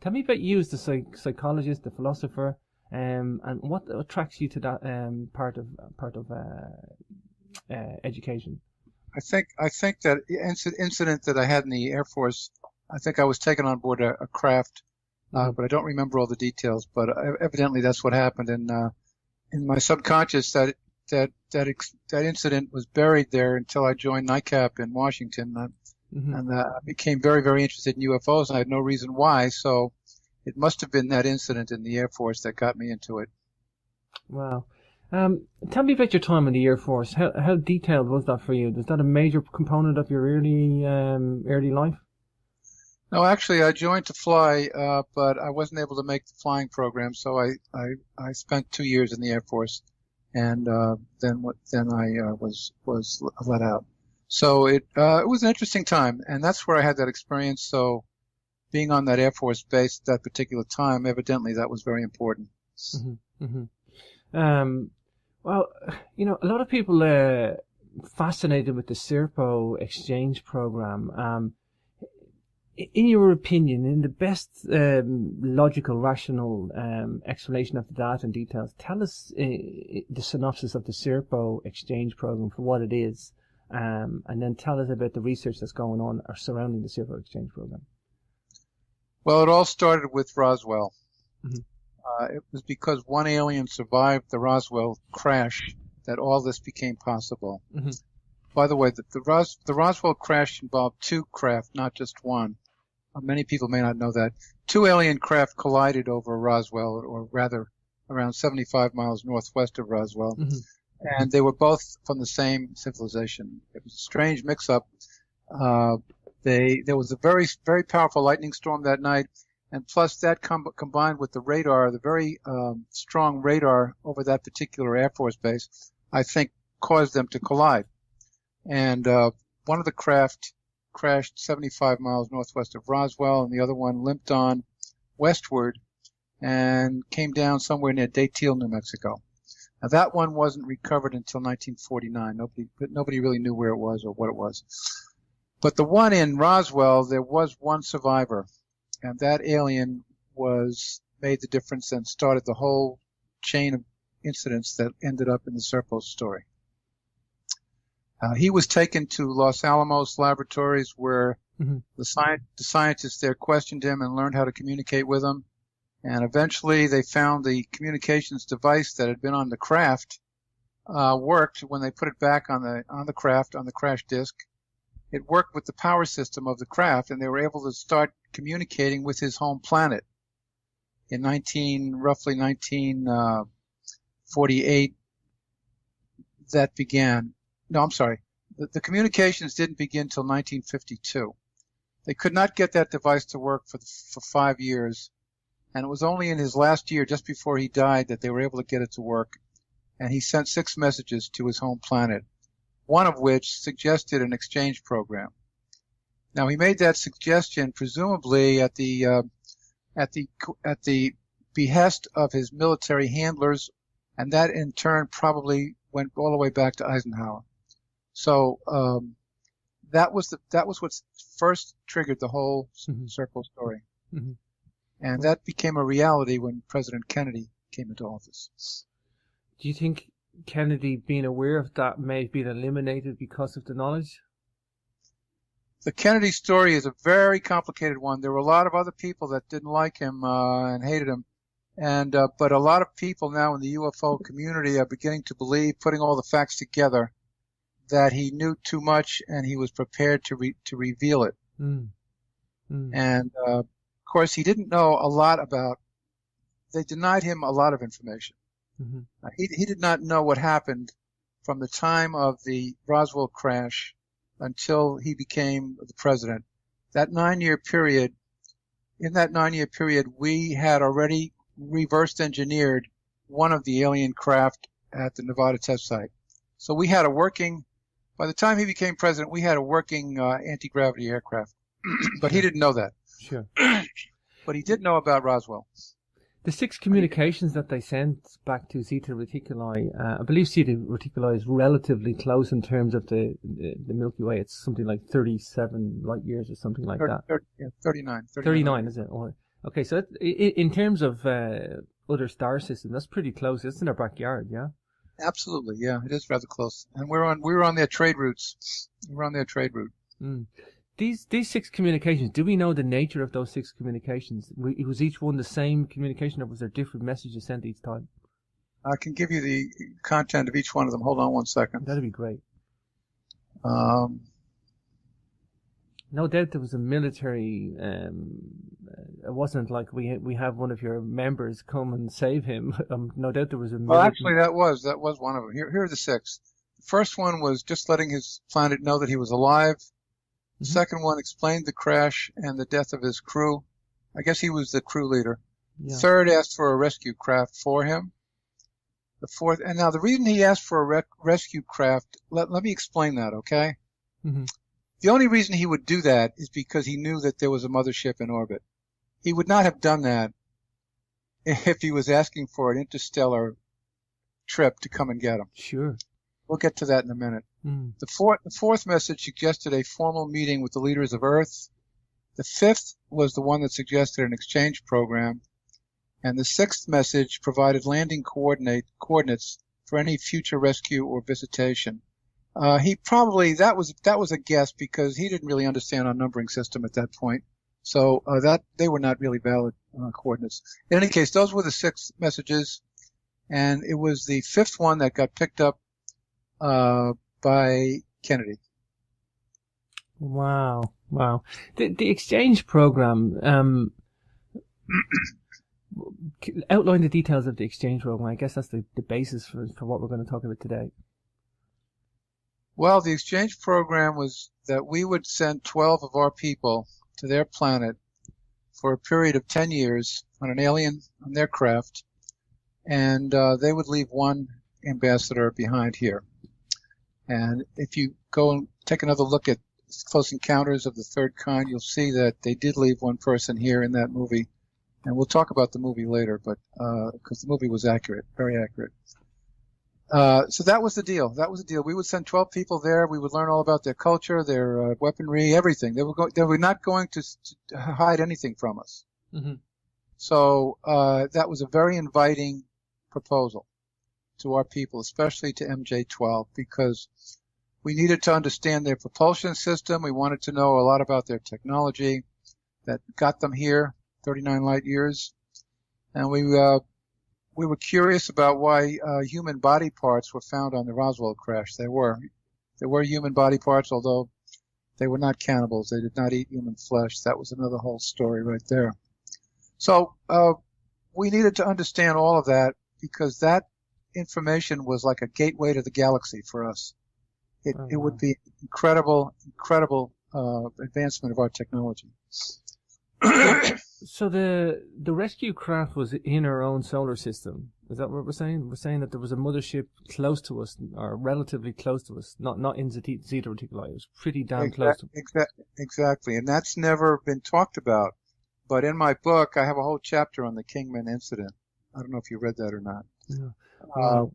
Tell me about you as the psychologist, the philosopher, and what attracts you to that part of education. I think that incident that I had in the Air Force. I think I was taken on board a craft, but I don't remember all the details. But evidently that's what happened, and in my subconscious that incident was buried there until I joined NICAP in Washington, and I became very, very interested in UFOs, and I had no reason why. So it must have been that incident in the Air Force that got me into it. Wow. Tell me about your time in the Air Force. How detailed was that for you? Was that a major component of your early life? No, actually, I joined to fly, but I wasn't able to make the flying program, so I spent 2 years in the Air Force, and then I was let out. So it was an interesting time, and that's where I had that experience. So being on that Air Force base at that particular time, evidently that was very important. Well, a lot of people are fascinated with the Serpo exchange program. In your opinion, in the best logical, rational explanation of the data and details, tell us the synopsis of the Serpo exchange program for what it is, and then tell us about the research that's going on or surrounding the Serpo exchange program. Well, it all started with Roswell. It was because one alien survived the Roswell crash that all this became possible. By the way, the Roswell crash involved 2 craft, not just one. Many people may not know that. 2 alien craft collided over Roswell, or rather around 75 miles northwest of Roswell, and they were both from the same civilization. It was a strange mix-up. There was a very, very powerful lightning storm that night, and plus that combined with the radar, the very strong radar over that particular Air Force base, I think caused them to collide. And one of the craft crashed 75 miles northwest of Roswell, and the other one limped on westward and came down somewhere near Datil, New Mexico. Now that one wasn't recovered until 1949. Nobody really knew where it was or what it was. But the one in Roswell, there was one survivor, and that alien made the difference and started the whole chain of incidents that ended up in the Serpo story. He was taken to Los Alamos laboratories where the scientists there questioned him and learned how to communicate with him. And eventually they found the communications device that had been on the craft worked when they put it back on the craft, on the crash disk. It worked with the power system of the craft, and they were able to start communicating with his home planet. In roughly 1948, that began. No, I'm sorry. The communications didn't begin till 1952. They could not get that device to work for 5 years, and it was only in his last year, just before he died, that they were able to get it to work. And he sent 6 messages to his home planet, one of which suggested an exchange program. Now, he made that suggestion presumably at the behest of his military handlers, and that in turn probably went all the way back to Eisenhower. So that was what first triggered the whole Serpo story, and that became a reality when President Kennedy came into office. Do you think Kennedy, being aware of that, may have been eliminated because of the knowledge? The Kennedy story is a very complicated one. There were a lot of other people that didn't like him and hated him, but a lot of people now in the UFO community are beginning to believe, putting all the facts together, that he knew too much and he was prepared to reveal it. And of course, he didn't know a lot about. They denied him a lot of information. He did not know what happened from the time of the Roswell crash until he became the president. That 9-year period, in that 9-year period, we had already reverse engineered one of the alien craft at the Nevada test site. So we had by the time he became president, we had a working anti-gravity aircraft. But he didn't know that. Sure. But he did know about Roswell. The 6 communications that they sent back to Zeta Reticuli, I believe Zeta Reticuli is relatively close in terms of the Milky Way. It's something like 37 light years or something like that. 39. 39, is it? Okay, so in terms of other star systems, that's pretty close. It's in our backyard, yeah? Absolutely, yeah, it is rather close. And we were on their trade routes. We were on their trade route. Mm. These six communications, do we know the nature of those six communications? Was each one the same communication, or was there different messages sent each time? I can give you the content of each one of them. Hold on one second. That'd be great. No doubt there was a military. It wasn't like we have one of your members come and save him. No doubt there was a. Well, actually, that was one of them. Here are the six. The first one was just letting his planet know that he was alive. The second one explained the crash and the death of his crew. I guess he was the crew leader. Yeah. Third asked for a rescue craft for him. The fourth, and now the reason he asked for a rescue craft, let me explain that, okay? Mm-hmm. The only reason he would do that is because he knew that there was a mothership in orbit. He would not have done that if he was asking for an interstellar trip to come and get him. Sure. We'll get to that in a minute. Mm. The fourth message suggested a formal meeting with the leaders of Earth. The fifth was the one that suggested an exchange program. And the sixth message provided landing coordinates for any future rescue or visitation. That was a guess because he didn't really understand our numbering system at that point. So that they were not really valid coordinates. In any case, those were the six messages, and it was the fifth one that got picked up by Kennedy. Wow. The exchange program. Outline the details of the exchange program. I guess that's the basis for what we're going to talk about today. Well, the exchange program was that we would send 12 of our people to their planet for a period of 10 years on their craft, and they would leave one ambassador behind here. And if you go and take another look at Close Encounters of the Third Kind, you'll see that they did leave one person here in that movie. And we'll talk about the movie later, but because the movie was accurate, very accurate. So that was the deal. We would send 12 people there. We would learn all about their culture, their weaponry, everything. They were not going to hide anything from us. Mm-hmm. So that was a very inviting proposal to our people, especially to MJ-12, because we needed to understand their propulsion system. We wanted to know a lot about their technology that got them here, 39 light years, and we were curious about why human body parts were found on the Roswell crash. There were human body parts, although they were not cannibals. They did not eat human flesh. That was another whole story right there. So we needed to understand all of that because that information was like a gateway to the galaxy for us. It would be incredible advancement of our technology. So the rescue craft was in our own solar system. Is that what we're saying? We're saying that there was a mothership close to us, or relatively close to us, not in Zeta Reticuli. It was pretty damn close to us. Exactly, and that's never been talked about. But in my book, I have a whole chapter on the Kingman incident. I don't know if you read that or not. Yeah.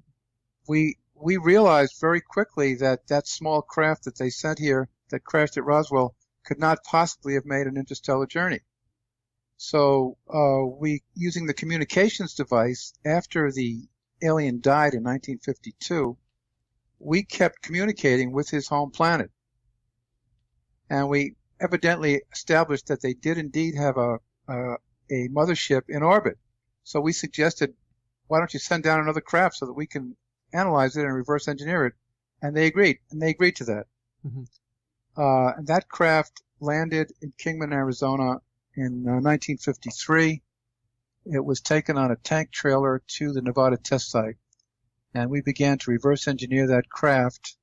We realized very quickly that small craft that they sent here that crashed at Roswell could not possibly have made an interstellar journey. So using the communications device, after the alien died in 1952, we kept communicating with his home planet. And we evidently established that they did indeed have a mothership in orbit. So we suggested, why don't you send down another craft so that we can analyze it and reverse engineer it? And they agreed. And they agreed to that. Mm-hmm. And that craft landed in Kingman, Arizona in 1953. It was taken on a tank trailer to the Nevada test site. And we began to reverse engineer that craft.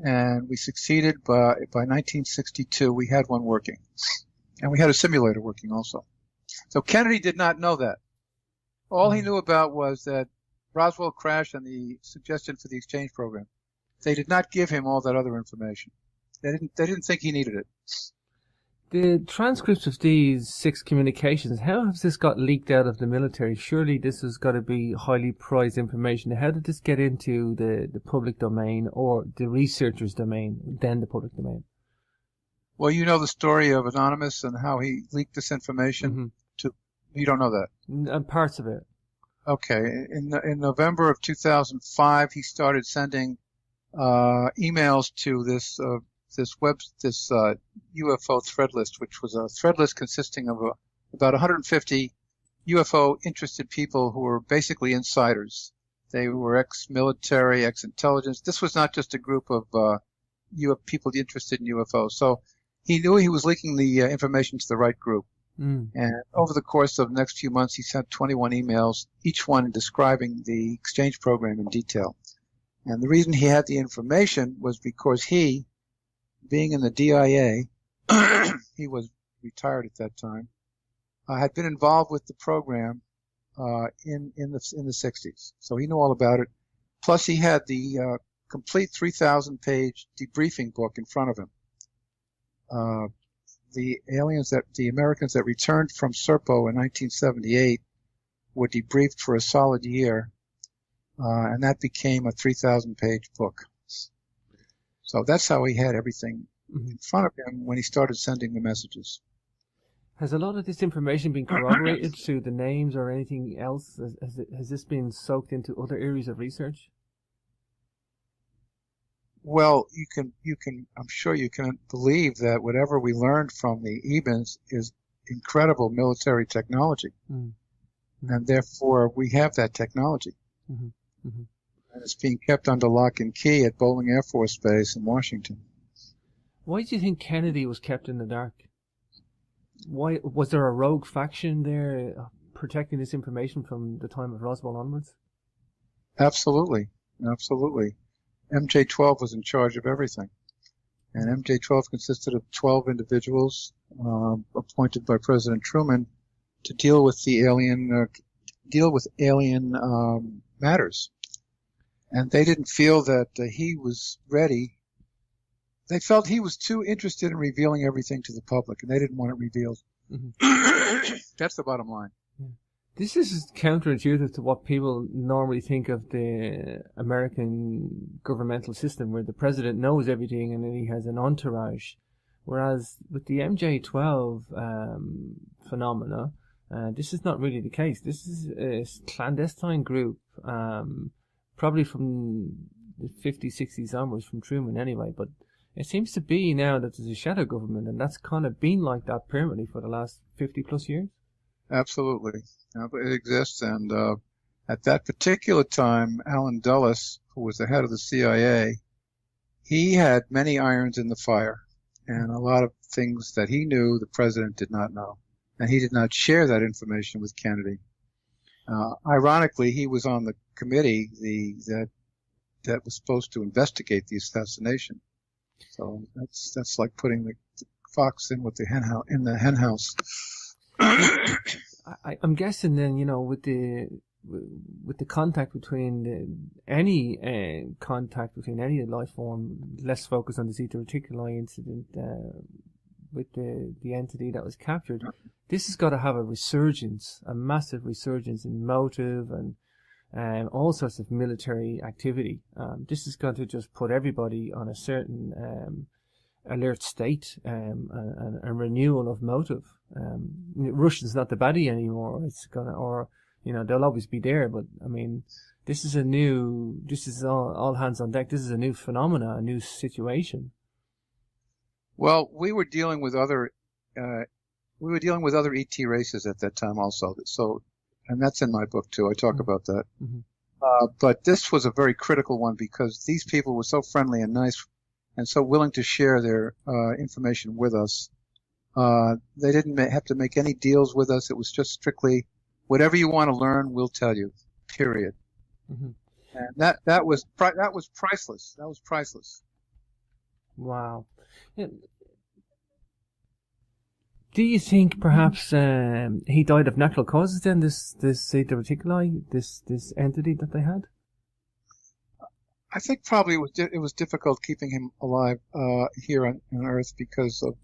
And we succeeded. By 1962, we had one working. And we had a simulator working also. So Kennedy did not know that. All he knew about was that Roswell crashed and the suggestion for the exchange program. They did not give him all that other information. They didn't think he needed it. The transcripts of these 6 communications, how has this got leaked out of the military? Surely this has got to be highly prized information. How did this get into the public domain or the researcher's domain, then the public domain? Well, you know the story of Anonymous and how he leaked this information You don't know that? Parts of it. Okay. In November of 2005, he started sending emails to this UFO thread list, which was a thread list consisting of about 150 UFO interested people who were basically insiders. They were ex-military, ex-intelligence. This was not just a group of people interested in UFOs. So he knew he was leaking the information to the right group. And over the course of the next few months, he sent 21 emails, each one describing the exchange program in detail. And the reason he had the information was because he, being in the DIA, he was retired at that time, had been involved with the program in the 60s. So he knew all about it. Plus, he had the complete 3,000-page debriefing book in front of him. The Americans that returned from Serpo in 1978 were debriefed for a solid year, and that became a 3,000-page book. So that's how he had everything in front of him when he started sending the messages. Has a lot of this information been corroborated through the names or anything else? Has this been soaked into other areas of research? Well, I'm sure you can believe that whatever we learned from the Ebens is incredible military technology. And therefore we have that technology. And it's being kept under lock and key at Bolling Air Force Base in Washington. Why do you think Kennedy was kept in the dark? Why was there a rogue faction there protecting this information from the time of Roswell onwards? Absolutely. MJ-12 was in charge of everything. And MJ-12 consisted of 12 individuals appointed by President Truman to deal with the alien matters. And they didn't feel that he was ready. They felt he was too interested in revealing everything to the public, and they didn't want it revealed. That's the bottom line. This is counterintuitive to what people normally think of the American governmental system, where the president knows everything and then he has an entourage. Whereas with the MJ-12 phenomena, this is not really the case. This is a clandestine group, probably from the 50s, 60s onwards, from Truman anyway. But it seems to be now that there's a shadow government, and that's kind of been like that permanently for the last 50 plus years. Absolutely. It exists, and at that particular time, Allen Dulles, who was the head of the CIA, he had many irons in the fire, and a lot of things that he knew the president did not know, and he did not share that information with Kennedy. Ironically, he was on the committee that was supposed to investigate the assassination. So that's like putting the fox in with the hen house. I'm guessing then, with the contact between any contact between any life form, let's focus on the Zeta Reticuli incident with the entity that was captured. This has got to have a massive resurgence in motive and all sorts of military activity. This is going to just put everybody on a certain alert state and a renewal of motive. Russia's not the baddie anymore. They'll always be there, but I mean, this is all hands on deck. This is a new phenomena, a new situation. Well, we were dealing with other ET races at that time also. So, and that's in my book too. I talk about that. But this was a very critical one because these people were so friendly and nice and so willing to share their information with us. They didn't have to make any deals with us. It was just strictly, whatever you want to learn, we'll tell you, period. And that was priceless. That was priceless. Wow. Do you think perhaps he died of natural causes then, this Zeta Reticuli, this entity that they had? I think probably it was difficult keeping him alive here on Earth because of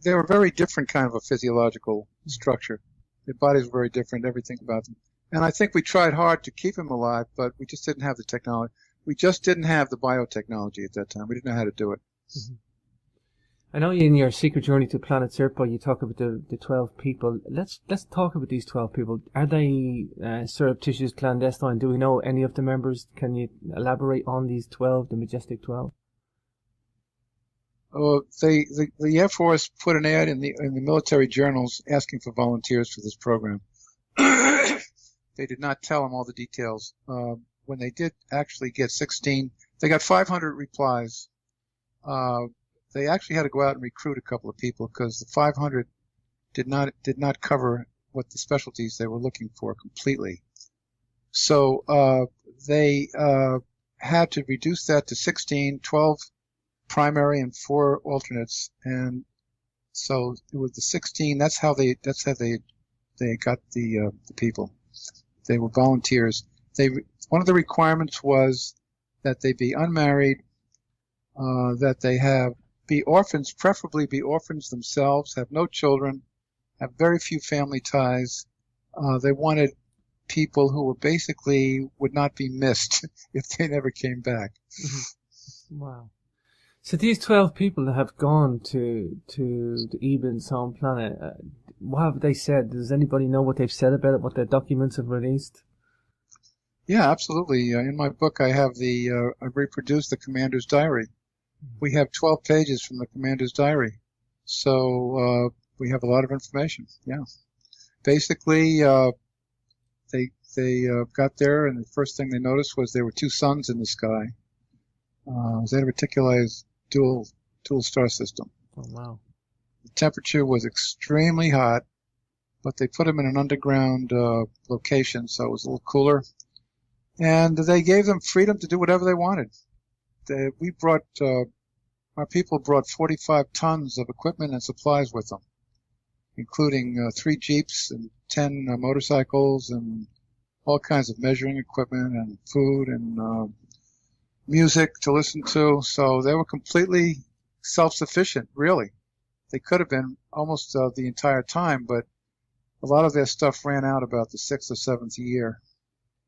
they were very different kind of a physiological structure. Their bodies were very different, everything about them. And I think we tried hard to keep him alive, but we just didn't have the technology. We just didn't have the biotechnology at that time. We didn't know how to do it. I know in your Secret Journey to Planet Serpo you talk about the 12 people. Let's talk about these 12 people. Are they surreptitious, clandestine? Do we know any of the members? Can you elaborate on these 12, the majestic 12? The Air Force put an ad in the military journals asking for volunteers for this program. They did not tell them all the details. When they did actually get 16, they got 500 replies. They actually had to go out and recruit a couple of people because the 500 did not cover what the specialties they were looking for completely. So they had to reduce that to 16, 12 primary and 4 alternates, and so it was the 16. That's how they got the people. They were volunteers. One of the requirements was that they be unmarried, that they be orphans, preferably be orphans themselves, have no children, have very few family ties. They wanted people who were basically would not be missed if they never came back. Wow. So these 12 people that have gone to the Eben's home planet, what have they said? Does anybody know what they've said about it, what their documents have released? Yeah, absolutely. In my book, I have I reproduced the commander's diary. We have 12 pages from the commander's diary. So we have a lot of information. Yeah. Basically, they got there, and the first thing they noticed was there were 2 suns in the sky. Zeta Reticuli is dual star system. Oh, wow. The temperature was extremely hot, but they put them in an underground location, so it was a little cooler. And they gave them freedom to do whatever they wanted. Our people brought 45 tons of equipment and supplies with them, including 3 Jeeps and 10 motorcycles and all kinds of measuring equipment and food and music to listen to. So they were completely self-sufficient, really. They could have been almost the entire time, but a lot of their stuff ran out about the 6th or 7th year.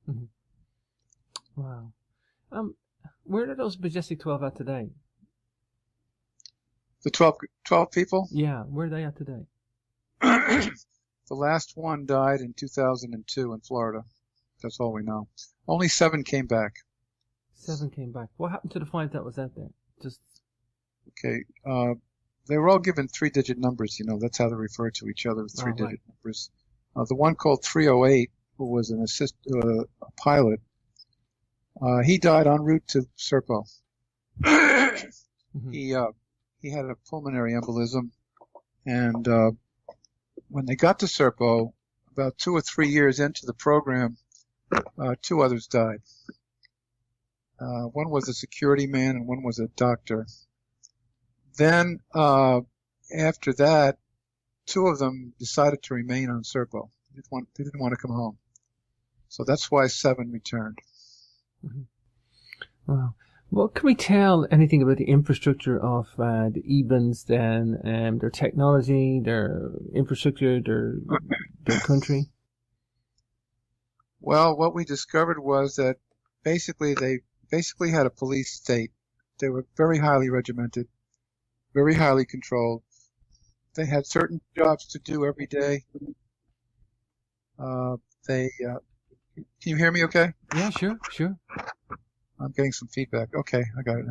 Mm-hmm. Wow. Where are those majestic 12 at today? The 12 people? Yeah, where are they at today? The last one died in 2002 in Florida. That's all we know. Only 7 came back. 7 came back. What happened to the 5 that was out there? Okay. They were all given 3-digit numbers. That's how they refer to each other, 3-digit numbers. The one called 308, who was a pilot, he died en route to Serpo. Mm-hmm. He had a pulmonary embolism, and when they got to Serpo, about 2 or 3 years into the program, 2 others died. One was a security man and one was a doctor. Then, after that, 2 of them decided to remain on Serpo. They didn't want to come home. So that's why 7 returned. Mm-hmm. Wow. Well, can we tell anything about the infrastructure of the Ebens then, their technology, their infrastructure, their country? Well, what we discovered was that they had a police state. They were very highly regimented, very highly controlled. They had certain jobs to do every day. Can you hear me okay? Yeah, sure. I'm getting some feedback. Okay, I got it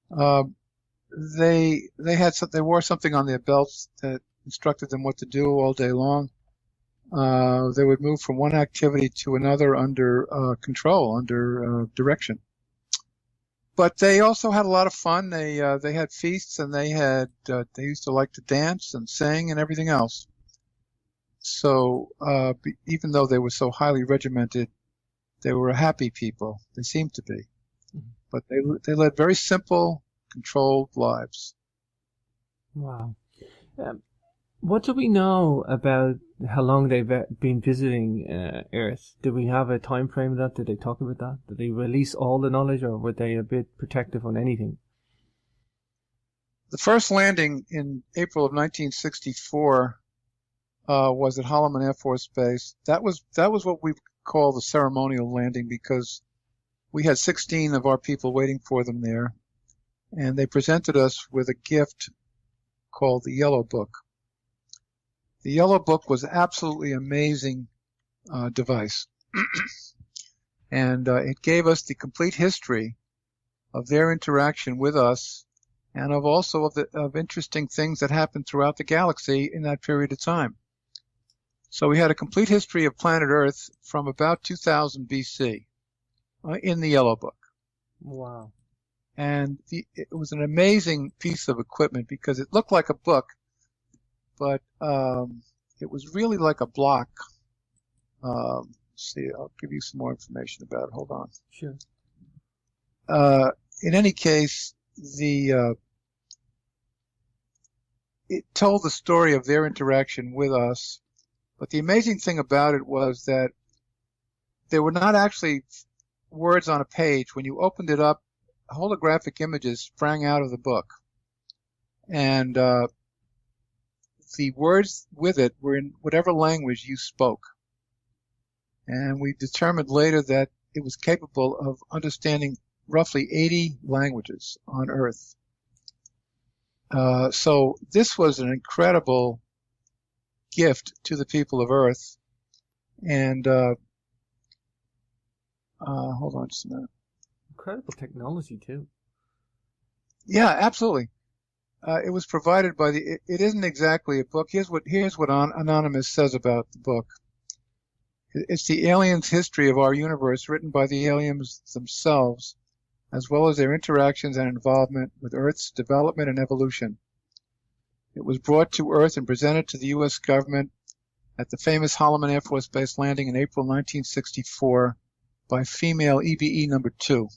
now. They wore something on their belts that instructed them what to do all day long. They would move from one activity to another under control, under direction. But they also had a lot of fun. They had feasts, and they used to like to dance and sing and everything else. So even though they were so highly regimented, they were a happy people. They seemed to be. Mm-hmm. But they led very simple, controlled lives. Wow. What do we know about how long they've been visiting Earth? Do we have a time frame of that? Did they talk about that? Did they release all the knowledge, or were they a bit protective on anything? The first landing in April of 1964 was at Holloman Air Force Base. That was what we call the ceremonial landing, because we had 16 of our people waiting for them there, and they presented us with a gift called the Yellow Book. The Yellow Book was absolutely amazing device. And it gave us the complete history of their interaction with us and of also of interesting things that happened throughout the galaxy in that period of time. So we had a complete history of planet Earth from about 2000 BC in the Yellow Book. Wow. And it was an amazing piece of equipment because it looked like a book, but it was really like a block. Let's see, I'll give you some more information about it. Hold on. Sure. In any case, it told the story of their interaction with us. But the amazing thing about it was that there were not actually words on a page. When you opened it up, holographic images sprang out of the book. And the words with it were in whatever language you spoke. And we determined later that it was capable of understanding roughly 80 languages on Earth. So this was an incredible gift to the people of Earth. And hold on just a minute. Incredible technology too. Yeah, absolutely. It was provided by it isn't exactly a book. Here's what Anonymous says about the book. It's the aliens' history of our universe written by the aliens themselves, as well as their interactions and involvement with Earth's development and evolution. It was brought to Earth and presented to the U.S. government at the famous Holloman Air Force Base landing in April 1964 by female EBE number 2.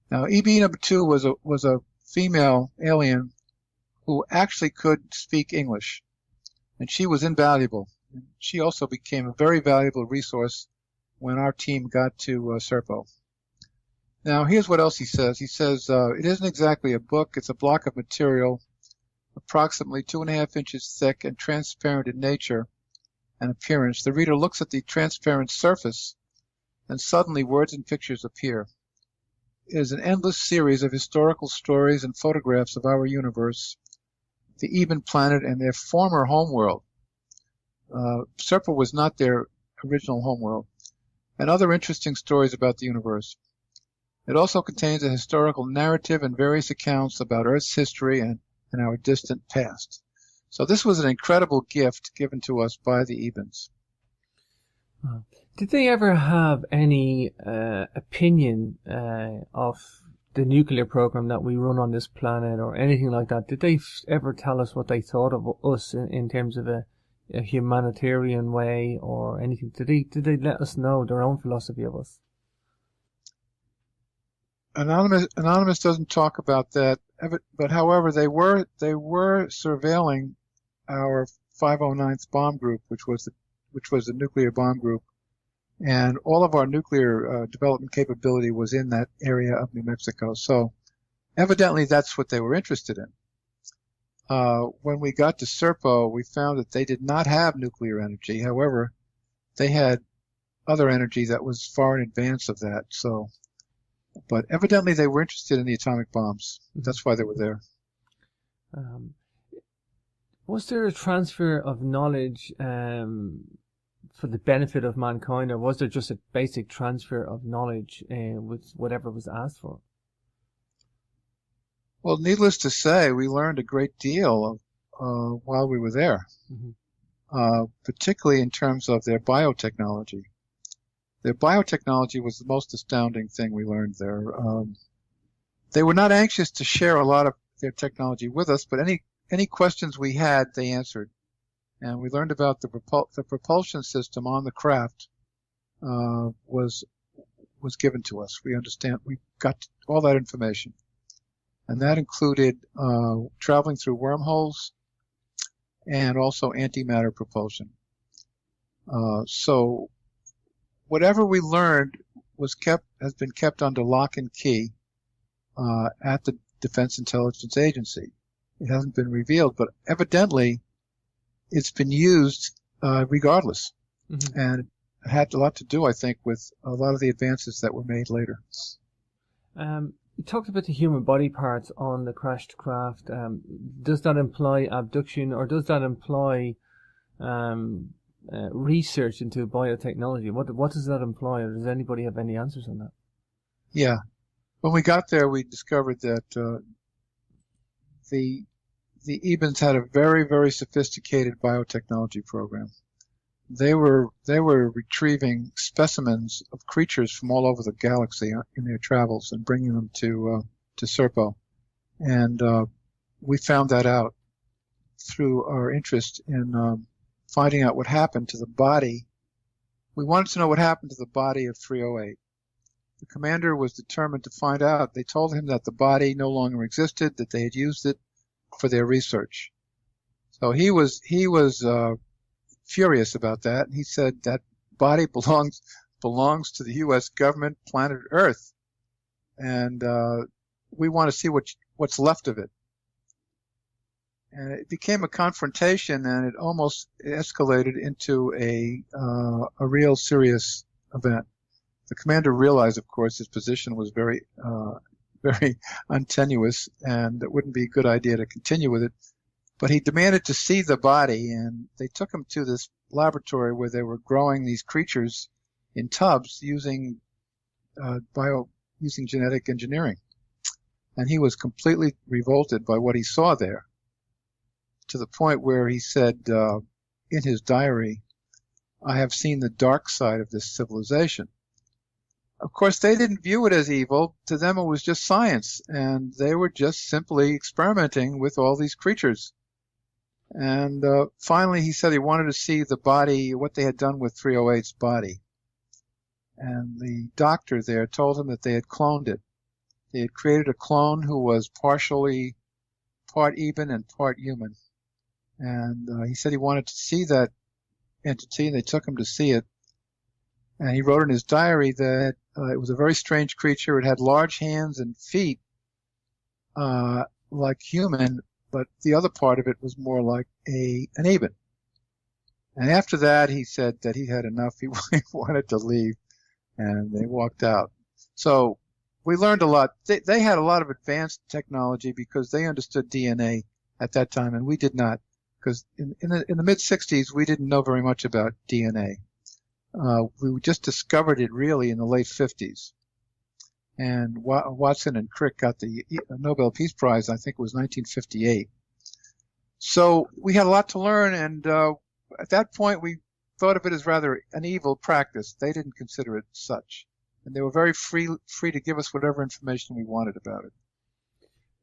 Now, EBE number 2 was a female alien who actually could speak English, and she was invaluable. She also became a very valuable resource when our team got to Serpo. Now, here's what else he says. He says, it isn't exactly a book. It's a block of material approximately 2.5 inches thick and transparent in nature and appearance. The reader looks at the transparent surface, and suddenly words and pictures appear. It is an endless series of historical stories and photographs of our universe, the Eben planet, and their former homeworld. Serpo was not their original homeworld, and other interesting stories about the universe. It also contains a historical narrative and various accounts about Earth's history and our distant past. So this was an incredible gift given to us by the Ebens. Did they ever have any opinion of the nuclear program that we run on this planet or anything like that? Did they ever tell us what they thought of us in terms of a humanitarian way or anything? Did they let us know their own philosophy of us? Anonymous doesn't talk about that, but however, they were surveilling our 509th bomb group, which was the nuclear bomb group, and all of our nuclear development capability was in that area of New Mexico. So evidently, that's what they were interested in. When we got to Serpo, we found that they did not have nuclear energy. However, they had other energy that was far in advance of that. So, but evidently they were interested in the atomic bombs. That's why they were there. Was there a transfer of knowledge for the benefit of mankind, or was there just a basic transfer of knowledge with whatever was asked for? Well, needless to say, we learned a great deal while we were there, particularly in terms of their biotechnology. Their biotechnology was the most astounding thing we learned there. They were not anxious to share a lot of their technology with us, but any questions we had, they answered. And we learned about the propulsion system on the craft was given to us. We got all that information. And that included traveling through wormholes and also antimatter propulsion. So whatever we learned has been kept under lock and key at the Defense Intelligence Agency. It hasn't been revealed, but evidently it's been used regardless. And it had a lot to do, I think, with a lot of the advances that were made later. You talked about the human body parts on the crashed craft. Does that imply abduction, or does that imply research into biotechnology? What does that imply, or does anybody have any answers on that? Yeah. When we got there, we discovered that the Ebens had a very, very sophisticated biotechnology program. They were retrieving specimens of creatures from all over the galaxy in their travels and bringing them to Serpo, and we found that out through our interest in finding out what happened to the body. We wanted to know what happened to the body of 308. The commander was determined to find out. They told him that the body no longer existed, that they had used it for their research. So he was furious about that. He said that body belongs to the U.S. government, planet Earth, and we want to see what's left of it. And it became a confrontation, and it almost escalated into a real serious event. The commander realized, of course, his position was very untenuous, and it wouldn't be a good idea to continue with it. But he demanded to see the body, and they took him to this laboratory where they were growing these creatures in tubs using genetic engineering. And he was completely revolted by what he saw there, to the point where he said in his diary, "I have seen the dark side of this civilization." Of course, they didn't view it as evil. To them, it was just science, and they were just simply experimenting with all these creatures. And finally, he said he wanted to see the body, what they had done with 308's body. And the doctor there told him that they had cloned it. They had created a clone who was partially part Eben and part human. And he said he wanted to see that entity, and they took him to see it. And he wrote in his diary that it was a very strange creature. It had large hands and feet like human, but the other part of it was more like an Eben. And after that, he said that he had enough. He wanted to leave, and they walked out. So we learned a lot. They had a lot of advanced technology because they understood DNA at that time, and we did not. Because in the mid-'60s, we didn't know very much about DNA. We just discovered it really in the late 50s. And Watson and Crick got the Nobel Peace Prize, I think it was 1958. So we had a lot to learn, and at that point we thought of it as rather an evil practice. They didn't consider it such. And they were very free to give us whatever information we wanted about it.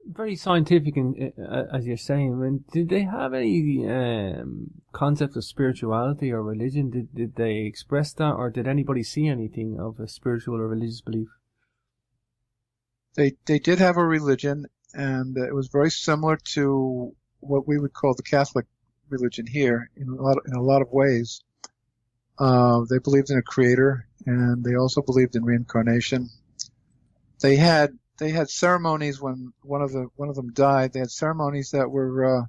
Very scientific, as you're saying. I mean, did they have any concept of spirituality or religion? Did they express that, or did anybody see anything of a spiritual or religious belief? They did have a religion, and it was very similar to what we would call the Catholic religion here in a lot of ways. They believed in a creator, and they also believed in reincarnation. They had ceremonies when one of them died. They had ceremonies that were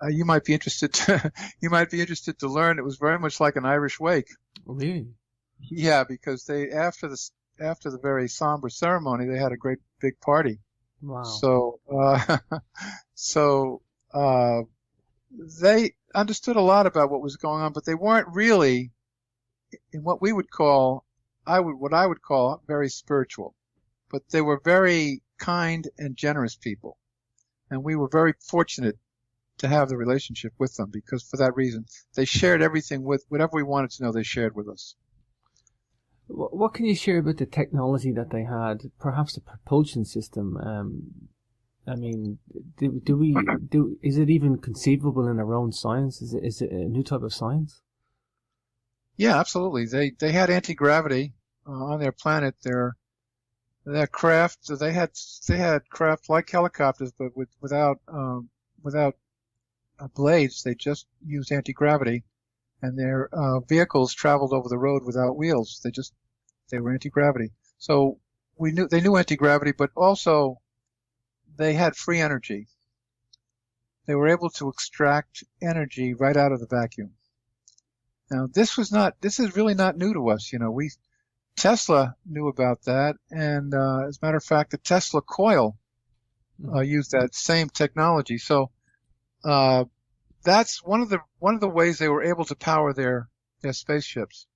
you might be interested to learn. It was very much like an Irish wake. Really? Yeah, because they after the very somber ceremony, they had a great big party. Wow. So they understood a lot about what was going on, but they weren't really in what we would call what I would call very spiritual. But they were very kind and generous people. And we were very fortunate to have the relationship with them because for that reason, they shared everything whatever we wanted to know, they shared with us. What can you share about the technology that they had? Perhaps the propulsion system. I mean, is it even conceivable in our own science? Is it a new type of science? Yeah, absolutely. They had anti-gravity on their planet. Their craft, they had craft like helicopters, but without blades. They just used anti-gravity, and their vehicles traveled over the road without wheels. They were anti-gravity. So they knew anti-gravity, but also they had free energy. They were able to extract energy right out of the vacuum. Now, this is really not new to us. Tesla knew about that, and as a matter of fact, the Tesla coil used that same technology. So that's one of the ways they were able to power their spaceships.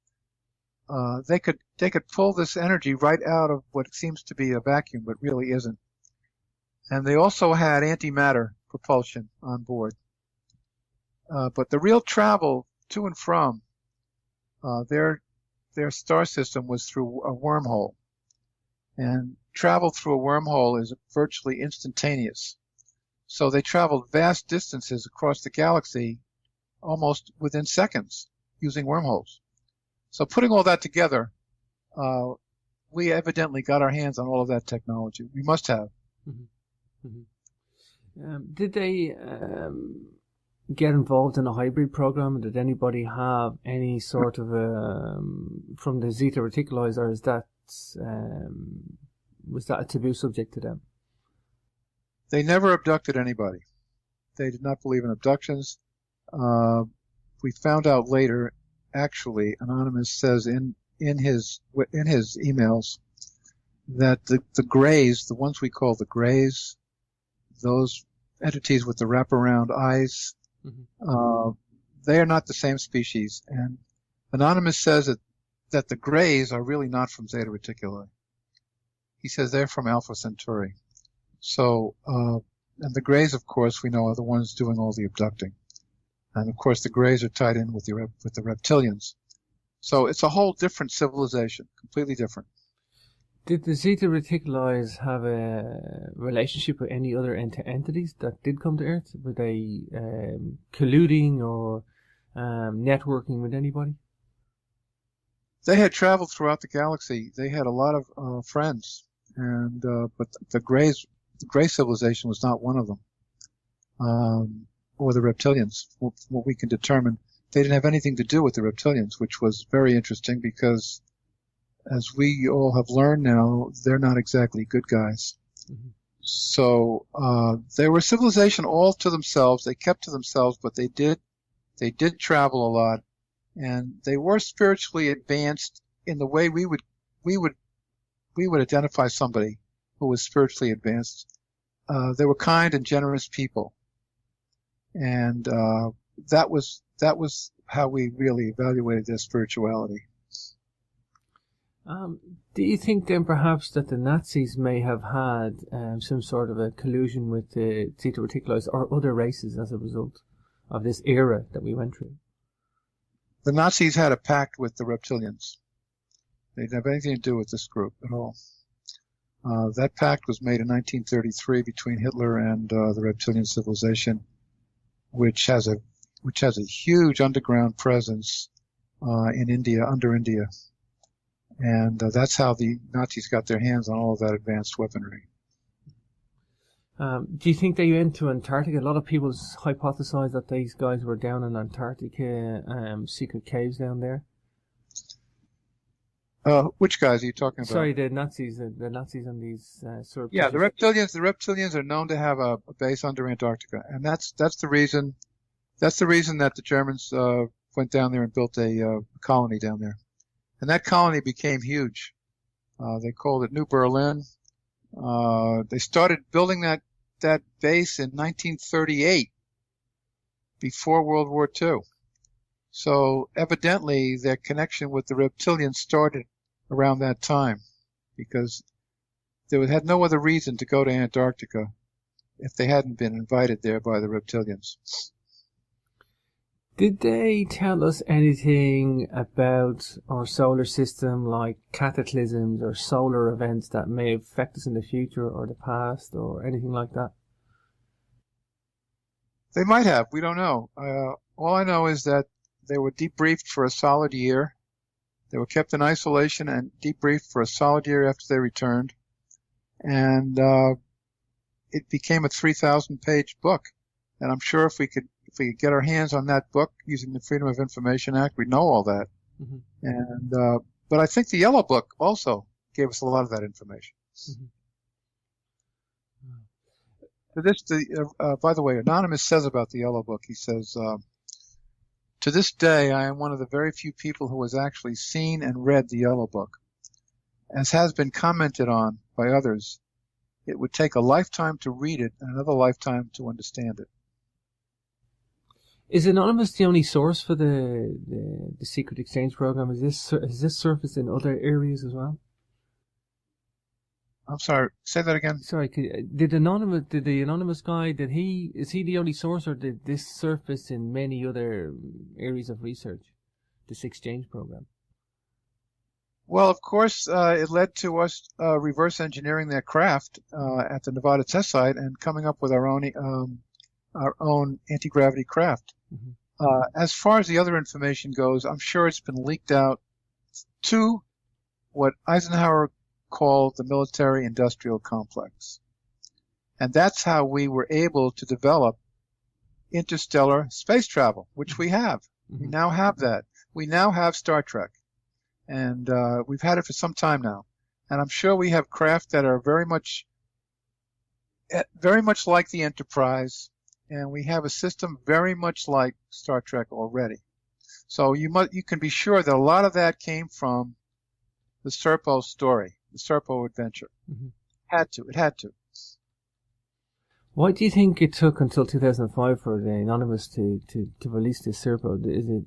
They could pull this energy right out of what seems to be a vacuum, but really isn't. And they also had antimatter propulsion on board. But the real travel to and from their star system was through a wormhole. And travel through a wormhole is virtually instantaneous. So they traveled vast distances across the galaxy almost within seconds using wormholes. So putting all that together, we evidently got our hands on all of that technology. We must have. Mm-hmm. Mm-hmm. Did they get involved in a hybrid program? Did anybody have any sort of from the Zeta Reticuli, or is that was that a taboo subject to them? They never abducted anybody. They did not believe in abductions. We found out later, actually, Anonymous says in his emails that the Greys, the ones we call the Greys, those entities with the wraparound eyes, they are not the same species. And Anonymous says that the Greys are really not from Zeta Reticuli. He says they're from Alpha Centauri. So, and the Greys, of course, we know are the ones doing all the abducting. And of course, the Greys are tied in with the reptilians. So it's a whole different civilization, completely different. Did the Zeta Reticuli have a relationship with any other entities that did come to Earth? Were they colluding or networking with anybody? They had traveled throughout the galaxy. They had a lot of friends, and but the Grey civilization was not one of them, or the reptilians. What we can determine, they didn't have anything to do with the reptilians, which was very interesting because, as we all have learned now, they're not exactly good guys. Mm-hmm. So they were a civilization all to themselves. They kept to themselves, but they did travel a lot, and they were spiritually advanced in the way we would identify somebody who was spiritually advanced. They were kind and generous people, and that was how we really evaluated their spirituality. Do you think then perhaps that the Nazis may have had some sort of a collusion with the Zeta Reticuli or other races as a result of this era that we went through? The Nazis had a pact with the reptilians. They didn't have anything to do with this group at all. That pact was made in 1933 between Hitler and the reptilian civilization, which has a huge underground presence in India, under India. And that's how the Nazis got their hands on all of that advanced weaponry. Do you think they went to Antarctica? A lot of people hypothesize that these guys were down in Antarctica, secret caves down there. Which guys are you talking about? Sorry, the Nazis and these Serpo. Yeah, the reptilians are known to have a base under Antarctica, and that's the reason that the Germans went down there and built a colony down there. And that colony became huge. They called it New Berlin. They started building that base in 1938, before World War II. So evidently their connection with the reptilians started around that time, because they had no other reason to go to Antarctica if they hadn't been invited there by the reptilians. Did they tell us anything about our solar system, like cataclysms or solar events that may affect us in the future or the past or anything like that? They might have. We don't know. All I know is that they were debriefed for a solid year. They were kept in isolation and debriefed for a solid year after they returned. And it became a 3,000-page book. And I'm sure if we could get our hands on that book using the Freedom of Information Act, we'd know all that. Mm-hmm. And but I think the Yellow Book also gave us a lot of that information. Mm-hmm. By the way, Anonymous says about the Yellow Book, he says, to this day, I am one of the very few people who has actually seen and read the Yellow Book. as has been commented on by others, it would take a lifetime to read it and another lifetime to understand it. Is Anonymous the only source for the secret exchange program? Is this surfaced in other areas as well? I'm sorry, say that again. Sorry, did the anonymous guy, is he the only source, or did this surface in many other areas of research, this exchange program? Well, of course, it led to us reverse engineering that craft at the Nevada test site and coming up with our own anti-gravity craft. Mm-hmm. As far as the other information goes, I'm sure it's been leaked out to what Eisenhower called the military-industrial complex. And that's how we were able to develop interstellar space travel, which we have. Mm-hmm. We now have that. We now have Star Trek. And we've had it for some time now. And I'm sure we have craft that are very much like the Enterprise, and we have a system very much like Star Trek already. So you can be sure that a lot of that came from the Serpo story, the Serpo adventure. Mm-hmm. It had to. Why do you think it took until 2005 for the Anonymous to release this Serpo?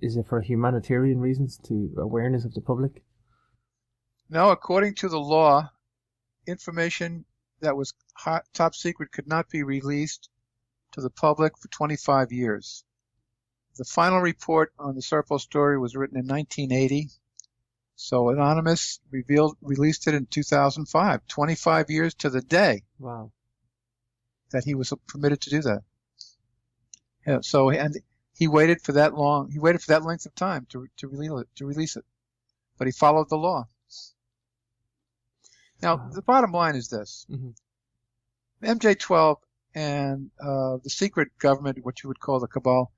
Is it for humanitarian reasons, to awareness of the public? No, according to the law, information that was top secret could not be released to the public for 25 years. The final report on the Serpo story was written in 1980. So Anonymous released it in 2005, 25 years to the day. Wow. That he was permitted to do that. Yeah, so, and he waited for that long. He waited for that length of time to release it. But he followed the law. Now, the bottom line is this. Mm-hmm. MJ-12 and the secret government, what you would call the cabal,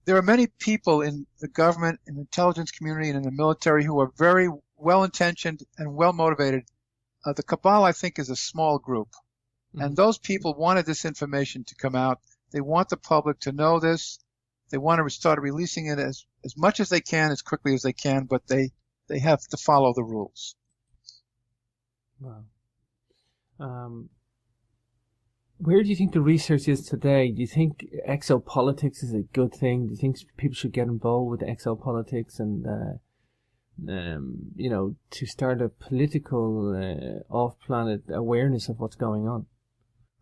there are many people in the government, in the intelligence community, and in the military who are very well-intentioned and well-motivated. The cabal, I think, is a small group. Mm-hmm. And those people wanted this information to come out. They want the public to know this. They want to start releasing it as much as they can, as quickly as they can, but they have to follow the rules. Wow. Where do you think the research is today? Do you think exopolitics is a good thing? Do you think people should get involved with exopolitics and, to start a political off-planet awareness of what's going on?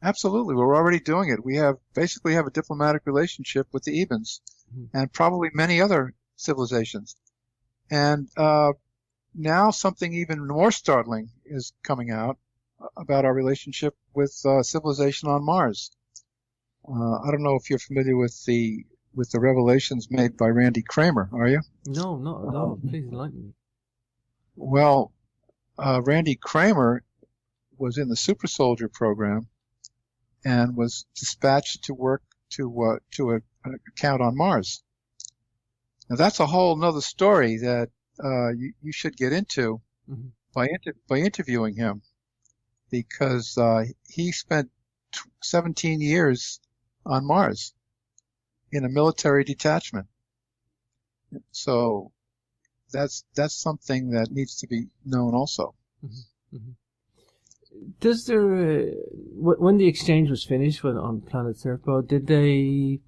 Absolutely. We're already doing it. We basically have a diplomatic relationship with the Ebens, mm-hmm. and probably many other civilizations. And now something even more startling is coming out about our relationship with civilization on Mars. I don't know if you're familiar with the revelations made by Randy Kramer, are you? No, not at all. Please enlighten me. Well, Randy Kramer was in the Super Soldier program and was dispatched to work to an account on Mars. Now that's a whole nother story that you should get into mm-hmm. by interviewing him, because he spent 17 years on Mars in a military detachment. So that's something that needs to be known also. Mm-hmm. Mm-hmm. Does there, when the exchange was finished on Planet Serpo, did they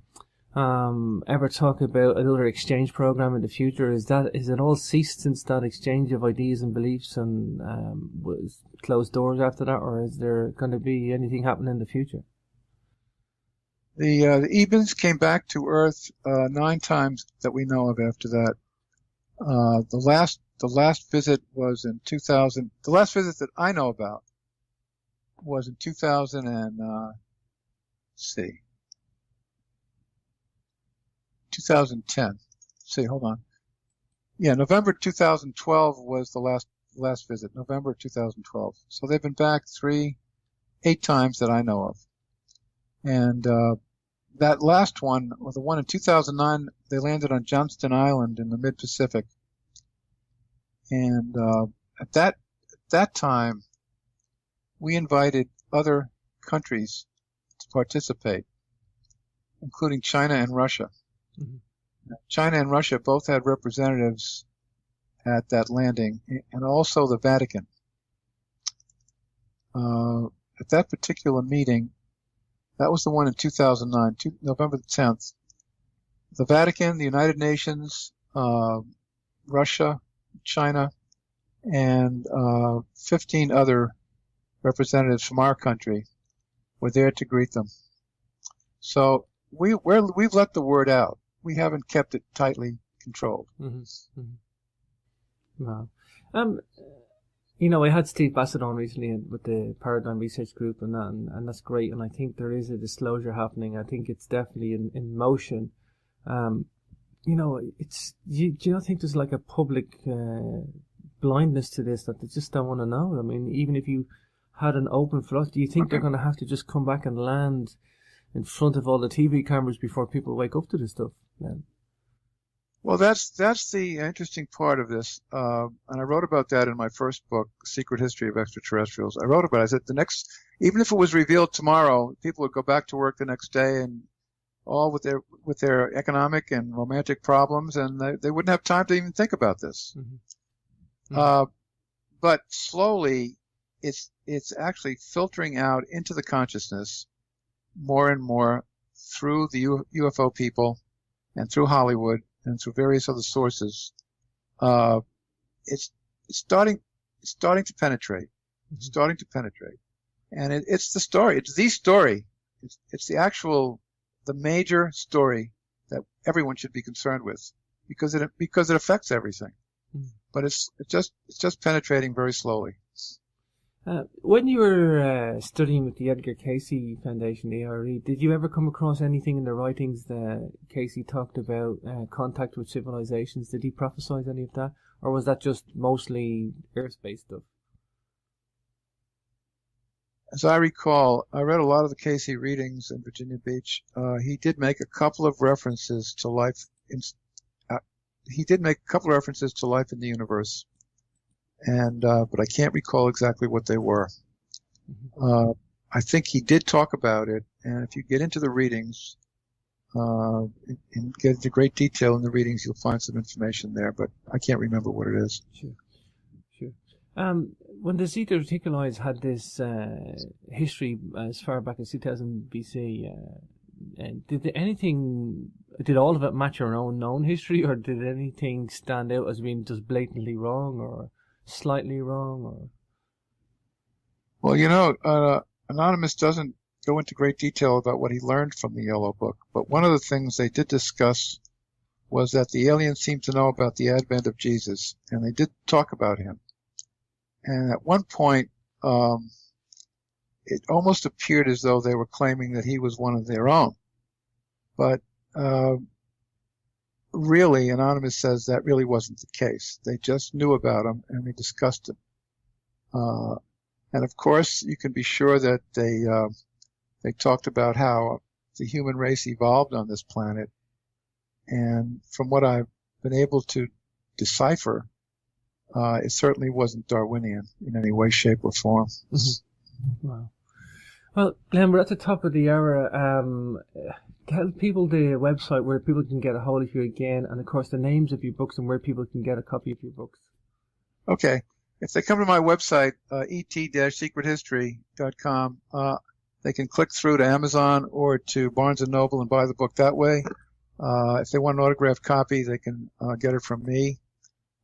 ever talk about another exchange program in the future? Is it all ceased since that exchange of ideas and beliefs and was closed doors after that, or is there going to be anything happening in the future? The Ebens came back to Earth 9 times that we know of after that. The last visit was in 2000. The last visit that I know about was in 2000 and 2010. Hold on. Yeah, November 2012 was the last visit. November 2012. So they've been back 8 times that I know of. And that last one, or the one in 2009, they landed on Johnston Island in the mid-Pacific. And at that time, we invited other countries to participate, including China and Russia. Mm-hmm. China and Russia both had representatives at that landing, and also the Vatican. At that particular meeting, that was the one in 2009, November the 10th, the Vatican, the United Nations, Russia, China, and 15 other representatives from our country were there to greet them. So we've let the word out. We haven't kept it tightly controlled. Mm-hmm. Mm-hmm. Wow. I had Steve Bassett on recently with the Paradigm Research Group and that's great. And I think there is a disclosure happening. I think it's definitely in motion. It's, do you not think there's like a public blindness to this, that they just don't want to know? I mean, even if you had an open philosophy, do you think they're going to have to just come back and land in front of all the TV cameras before people wake up to this stuff? Yeah. Well, that's the interesting part of this, and I wrote about that in my first book, Secret History of Extraterrestrials. I wrote about it. I said even if it was revealed tomorrow, people would go back to work the next day, and all with their economic and romantic problems, and they wouldn't have time to even think about this. Mm-hmm. Mm-hmm. But slowly, it's actually filtering out into the consciousness more and more through the UFO people and through Hollywood and through various other sources. It's starting to penetrate. It's starting to penetrate, and it's the story. It's the story. It's the major story that everyone should be concerned with, because it affects everything. Mm. But it's just penetrating very slowly. When you were studying with the Edgar Cayce Foundation, ARE, did you ever come across anything in the writings that Cayce talked about contact with civilizations? Did he prophesize any of that, or was that just mostly Earth-based stuff? As I recall, I read a lot of the Cayce readings in Virginia Beach. He did make a couple of references to life in the universe, and but I can't recall exactly what they were. Mm-hmm. I think he did talk about it, and if you get into the readings and get into great detail in the readings, you'll find some information there, but I can't remember what it is. Sure. When the Zeta Reticuli had this history as far back as 2000 BC, did all of it match our own known history, or did anything stand out as being just blatantly wrong or slightly wrong? Or? Well, Anonymous doesn't go into great detail about what he learned from the Yellow Book, but one of the things they did discuss was that the aliens seemed to know about the advent of Jesus, and they did talk about him. And at one point, it almost appeared as though they were claiming that he was one of their own. But really, Anonymous says that really wasn't the case. They just knew about him, and they discussed him. And of course, you can be sure that they talked about how the human race evolved on this planet. And from what I've been able to decipher, it certainly wasn't Darwinian in any way, shape, or form. Mm-hmm. Wow. Well, Glenn, we're at the top of the hour. Tell people the website where people can get a hold of you again, and of course the names of your books and where people can get a copy of your books. Okay. If they come to my website, et-secrethistory.com, they can click through to Amazon or to Barnes & Noble and buy the book that way. If they want an autographed copy, they can get it from me,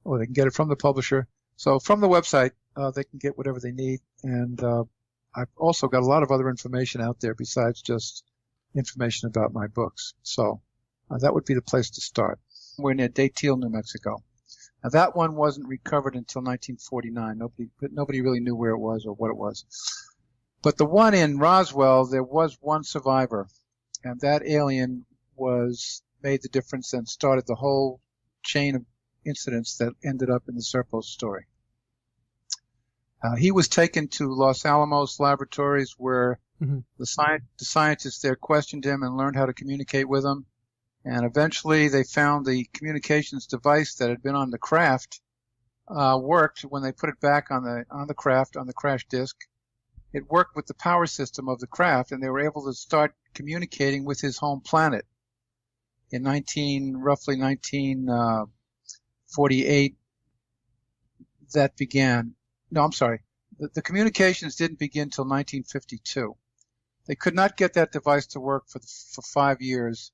or they can get it from the publisher. So from the website, they can get whatever they need. And I've also got a lot of other information out there besides just information about my books. So that would be the place to start. We're near Datil, New Mexico. Now, that one wasn't recovered until 1949. Nobody really knew where it was or what it was. But the one in Roswell, there was one survivor, and that alien made the difference and started the whole chain of incidents that ended up in the Serpo story. He was taken to Los Alamos laboratories where the scientists there questioned him and learned how to communicate with him. And eventually they found the communications device that had been on the craft worked when they put it back on the craft, on the crash disk. It worked with the power system of the craft, and they were able to start communicating with his home planet. In roughly 1948, that began. No, I'm sorry. The communications didn't begin till 1952. They could not get that device to work for 5 years,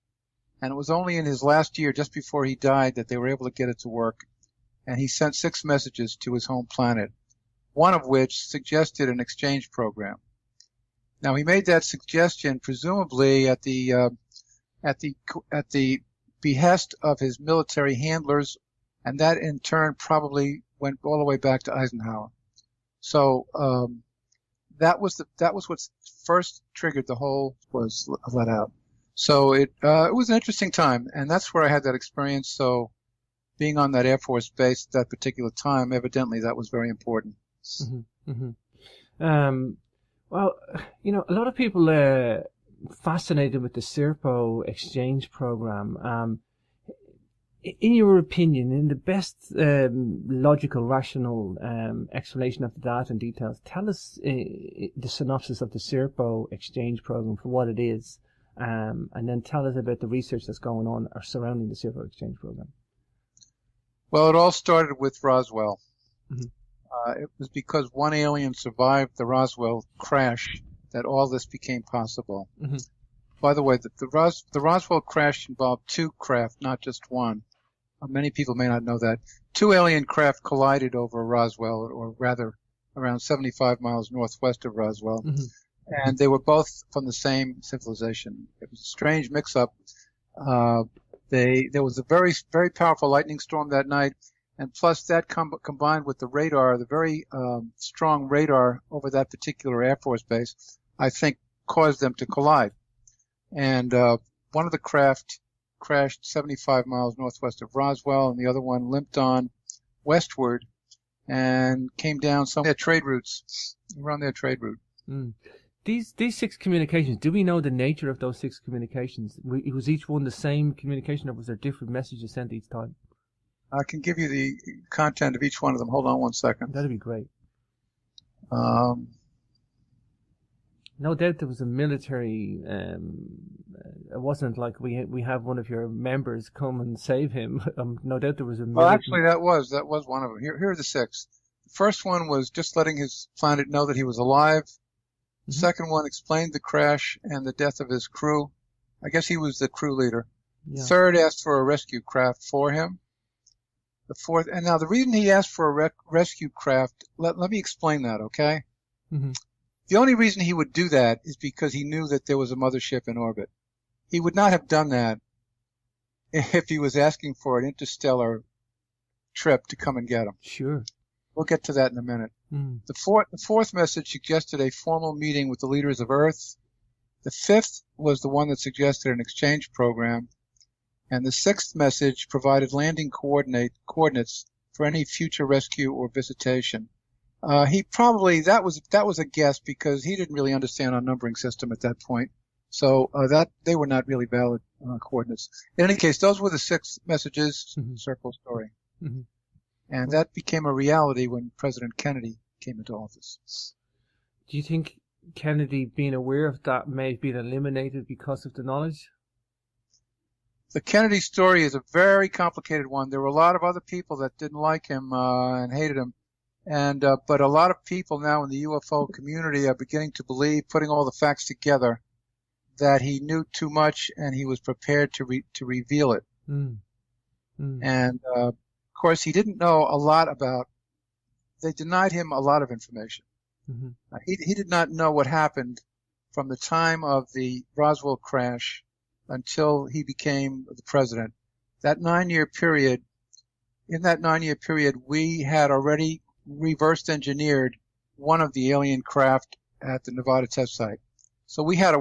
and it was only in his last year, just before he died, that they were able to get it to work. And he sent 6 messages to his home planet, one of which suggested an exchange program. Now, he made that suggestion presumably at the behest of his military handlers, and that in turn probably went all the way back to Eisenhower. So that was what first triggered the whole was let out. So it was an interesting time, and that's where I had that experience. So being on that Air Force base at that particular time, evidently that was very important. Mm-hmm, mm-hmm. Well, a lot of people are fascinated with the Serpo exchange program. In your opinion, in the best logical, rational explanation of the data and details, tell us the synopsis of the Serpo exchange program for what it is, and then tell us about the research that's going on or surrounding the Serpo exchange program. Well, it all started with Roswell. Mm-hmm. It was because one alien survived the Roswell crash that all this became possible. Mm-hmm. By the way, the Roswell crash involved 2 craft, not just one. Many people may not know that. 2 alien craft collided over Roswell, or rather around 75 miles northwest of Roswell. Mm-hmm. And they were both from the same civilization. It was a strange mix-up. There was a very, very powerful lightning storm that night, and plus that combined with the radar, the very strong radar over that particular Air Force base, I think caused them to collide. And one of the craft crashed 75 miles northwest of Roswell, and the other one limped on westward and came down some of their trade routes, around their trade route. Mm. These 6 communications, do we know the nature of those 6 communications? Was each one the same communication, or was there different messages sent each time? I can give you the content of each one of them. Hold on one second. That'd be great. No doubt there was a military. It wasn't like we have one of your members come and save him. No doubt there was a military. Well, actually, that was one of them. Here are the 6. The first one was just letting his planet know that he was alive. The second one explained the crash and the death of his crew. I guess he was the crew leader. Yeah. Third asked for a rescue craft for him. The fourth, and now the reason he asked for a rescue craft, let me explain that, okay? Mm-hmm. The only reason he would do that is because he knew that there was a mothership in orbit. He would not have done that if he was asking for an interstellar trip to come and get him. Sure. We'll get to that in a minute. Mm. The fourth message suggested a formal meeting with the leaders of Earth. The fifth was the one that suggested an exchange program. And the 6th message provided landing coordinates for any future rescue or visitation. That was a guess because he didn't really understand our numbering system at that point. So that they were not really valid coordinates. In any case, those were the 6 messages, Serpo story. Mm-hmm. And that became a reality when President Kennedy came into office. Do you think Kennedy, being aware of that, may have been eliminated because of the knowledge? The Kennedy story is a very complicated one. There were a lot of other people that didn't like him and hated him. And but a lot of people now in the UFO community are beginning to believe, putting all the facts together, that he knew too much and he was prepared to reveal it. Mm. Mm. And of course, he didn't know a lot about. They denied him a lot of information. Mm-hmm. He did not know what happened from the time of the Roswell crash until he became the president. That 9-year period. In that 9-year period, we had already reverse engineered one of the alien craft at the Nevada test site. So we had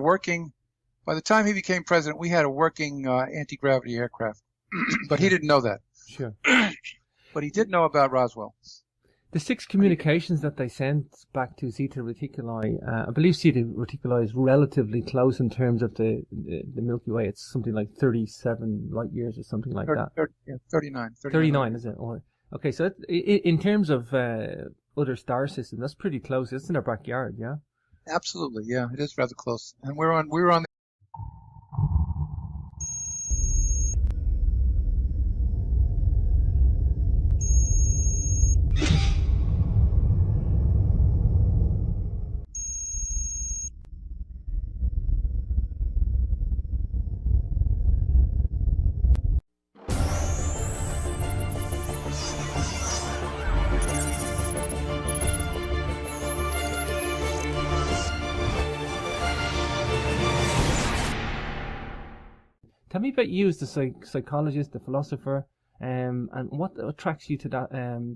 by the time he became president, we had a working anti-gravity aircraft. But he didn't know that. Sure. But he did know about Roswell. The 6 communications that they sent back to Zeta Reticuli, I believe Zeta Reticuli is relatively close in terms of the Milky Way. It's something like 37 light years or something like that. 39. 39, is it? Oh, okay, so in terms of other star systems, that's pretty close. It's in our backyard, yeah? Absolutely, yeah. It is rather close. And we were on the Tell me about you as the psychologist, the philosopher, and what attracts you to that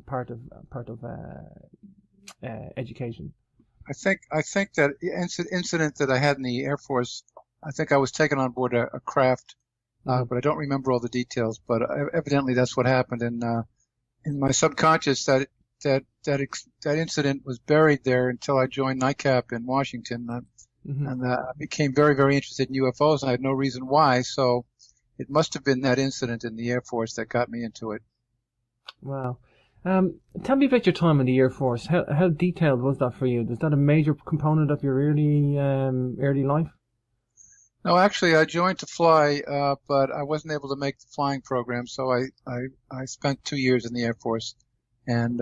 part of education. I think that incident that I had in the Air Force, I think I was taken on board a craft, but I don't remember all the details. But evidently that's what happened, and in my subconscious that incident was buried there until I joined NICAP in Washington, and I became very, very interested in UFOs, and I had no reason why. So it must have been that incident in the Air Force that got me into it. Wow. Tell me about your time in the Air Force. How detailed was that for you? Was that a major component of your early life? No, actually, I joined to fly, but I wasn't able to make the flying program, so I spent 2 years in the Air Force, and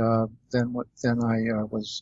then I was